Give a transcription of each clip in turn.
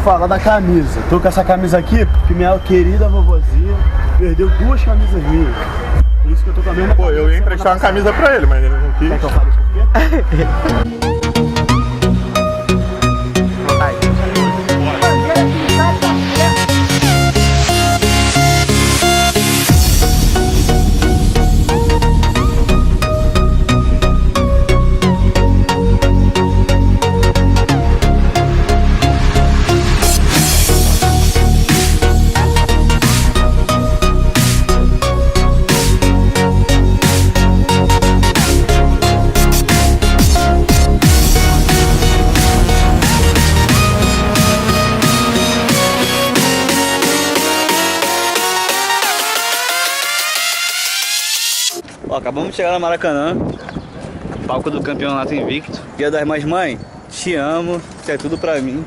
falar da camisa. Tô com essa camisa aqui porque minha querida vovozinha perdeu 2 camisas minhas. Por isso que eu tô com a mesma. Pô, eu ia emprestar uma camisa pra ele, mas ele não quis. Quer que eu fale por quê? Ó, acabamos de chegar no Maracanã, palco do campeonato invicto. Dia das Mães, mãe, te amo, isso é tudo pra mim.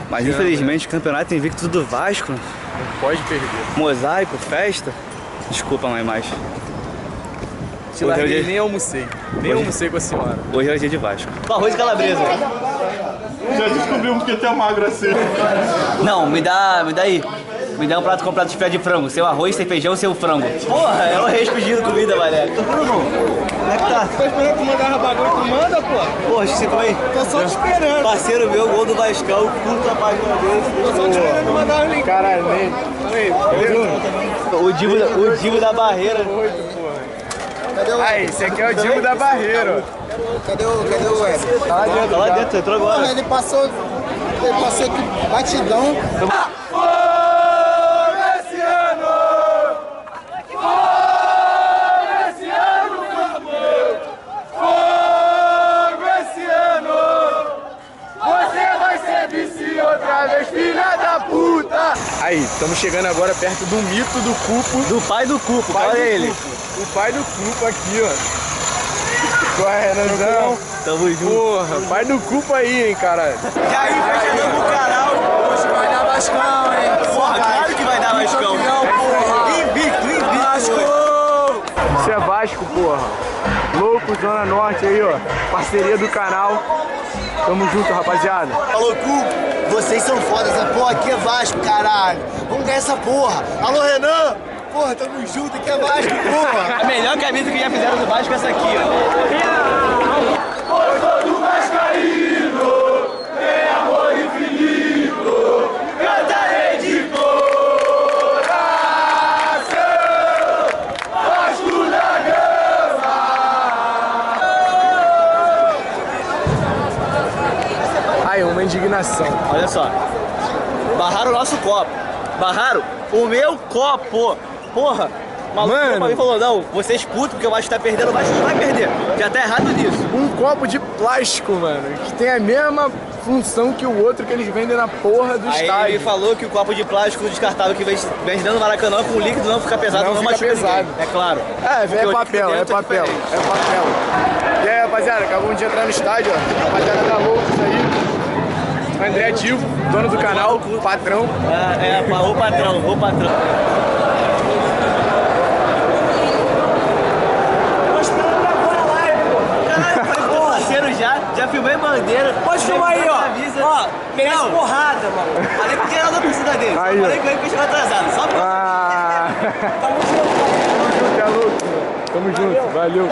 Mas infelizmente o campeonato invicto do Vasco, Não pode perder. mosaico, festa. Desculpa, mãe, mas Te larguei, nem almocei. Nem almocei com a senhora. hoje é dia de Vasco. Arroz e calabresa. Já descobrimos que é magro assim. Não, me dá aí. Me dá um prato completo de filé de frango. Seu arroz, seu feijão, seu frango. Porra, é o reis pedindo comida, mané. Tô Bruno, como é que tá? Tô esperando tu mandar bagulho, tu manda, pô. Porra, você também? Tô só te esperando. Parceiro meu, gol do Vascão, curta a página dele. Tô só te esperando mandar o link. Caralho, nem. O Divo da Barreira. Aí, esse aqui é o Divo da Barreira. Cadê o Wesley? Tá lá dentro, entrou Porra, agora. ele passou aqui batidão. Aí, estamos chegando agora perto do mito do Cupo. Do pai do Cupo, olha ele. O pai do Cupo aqui, ó. Qual é, Renanzão? Tamo junto. Porra, pai do Cupo aí, hein, caralho. E aí, fechador pro canal. Hoje vai dar Vascão, hein? Porra, claro que vai dar Vascão. Invicto. Vasco! Isso é Vasco, porra. Louco, Zona Norte aí, ó. Parceria do canal. Tamo junto, rapaziada. Alô, Cupo, vocês são fodas, né? Pô, aqui é Vasco, caralho. Vamos ganhar essa porra. Alô, Renan. Porra, tamo junto, aqui é Vasco, porra. A melhor camisa que já fizeram do Vasco é essa aqui, ó. Aí, uma indignação. Olha só. Barraram o nosso copo. Barraram o meu copo. Porra. Maluco Mano. pra mim falou, não, vocês putos porque o Vasco tá perdendo, o Vasco não vai perder. Já tá errado nisso. Um copo de plástico, mano, que tem a mesma função que o outro que eles vendem na porra do Aí estádio. ele falou que o copo de plástico descartável que vende dentro do Maracanã com líquido não fica pesado, Não não fica machuca pesado. ninguém. É claro. É, Porque é o papel, líquido é dentro papel, diferente. é papel. E aí, rapaziada, acabamos de entrar no estádio, ó. Rapaziada da Loucos aí. André Divo, dono do canal, patrão. O patrão. Parceiro já filmei bandeira. Pode filmar aí, ó. Avisa. Ó, merece Não. porrada, mano. Falei com o geral da torcida dele. Só Aí, ó. falei com ele que eu chegou atrasado. Só pra... Ah! Tamo junto. Tamo junto, é louco. Tamo junto, valeu.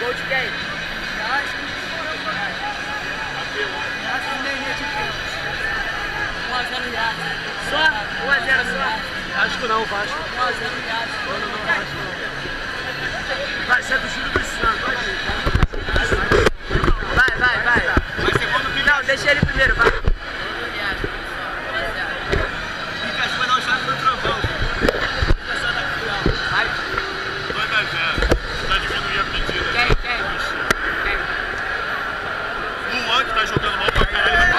Gol de quem? Só? 1x0 só? Acho que não, Vasco. 1x0 Vasco. Vai ser do Júlio dos Santos. Vai. Não, deixa ele primeiro, vai. Pikachu vai dar um chave no trovão. Vai. 2x0. Tá diminuindo a pedida. Quem? O Luan que tá jogando mal pra caralho.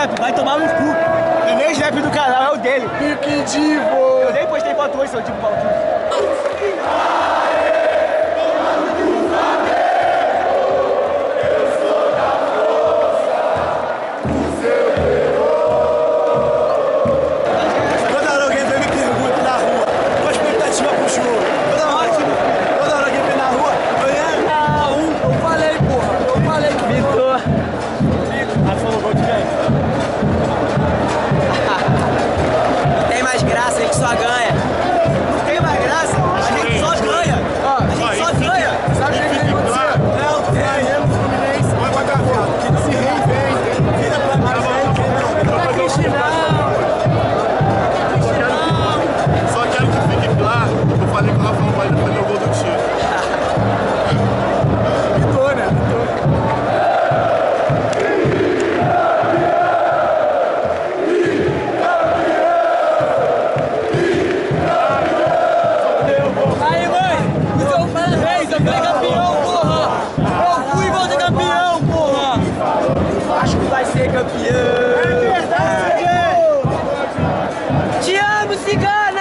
snap, vai tomar no cu. E nem o snap do canal é o dele. Que divo! Eu nem postei foto hoje, seu tipo Valdir. Toda hora alguém vem me pergunta na rua, qual a expectativa pro jogo? Toda hora alguém vem na rua, eu falei, porra, eu falei. Vitor. Falou gol de quem? Tem mais graça, a gente só ganha. Não tem mais graça, a gente só ganha. A gente só ganha. Sabe o que tem que acontecer? Não, Flamengo, Fluminense, Vai pra café. que se reinventa. Vira pra mais Só quero que fique claro, eu falei que o Rafael vai fazer o gol do time. Vitor, né? Aí, mãe, então parabéns, eu fui campeão, porra. Eu fui e vou ser campeão, porra. O Vasco vai ser campeão. É verdade. Te amo, cigana.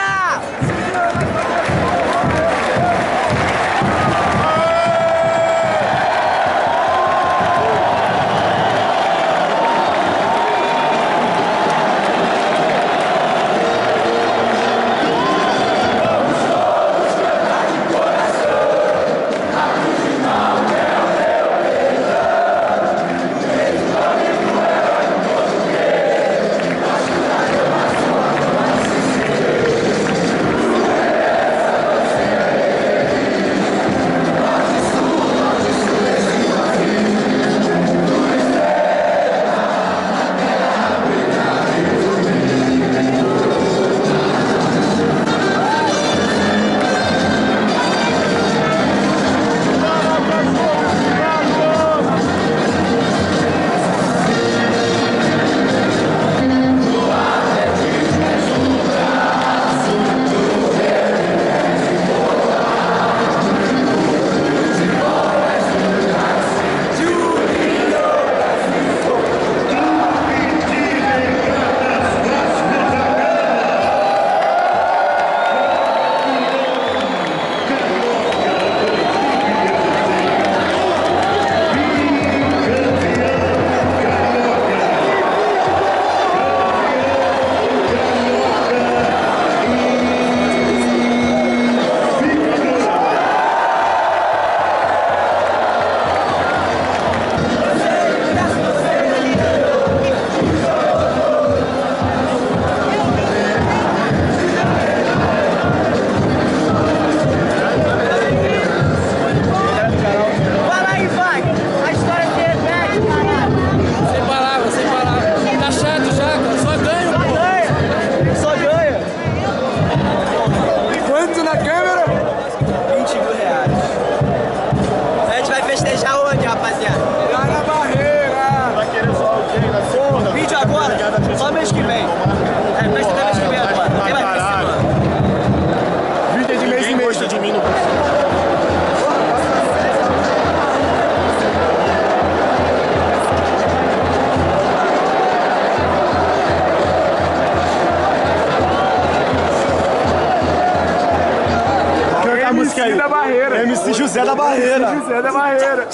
MC da Barreira. MC José da Barreira. José da Barreira.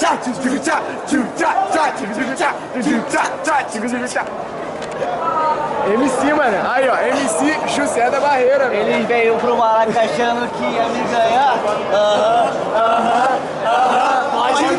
MC, mano. Aí, ó. MC José da Barreira. Ele veio pro Maraca achando que ia me ganhar. Pode ir,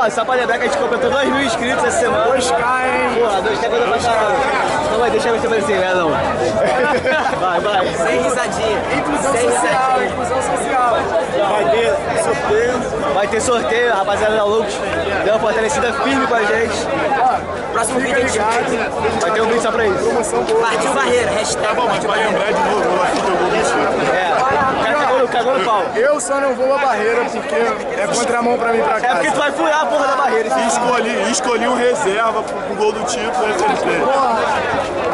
Ó, só pra lembrar que a gente completou 2.000 inscritos essa semana. 2K, hein? Porra, 2K é coisa pra caralho. Não vai deixar você aparecer, né, não? Vai. Sem risadinha. Inclusão social, inclusão social. Vai ter sorteio. Vai ter sorteio, a rapaziada da Loucos deu uma fortalecida firme com a gente. Próximo vídeo a gente Vai ter um vídeo só pra isso. partiu barreira. Hashtag Tá bom, mas vai lembrar de novo, eu acho que eu vou mentir. É, o cara cagou no pau. Eu só não vou a barreira porque é contramão pra mim pra É porque casa. tu vai furar a porra da barreira. E escolhi um reserva pro gol do título, ele fez.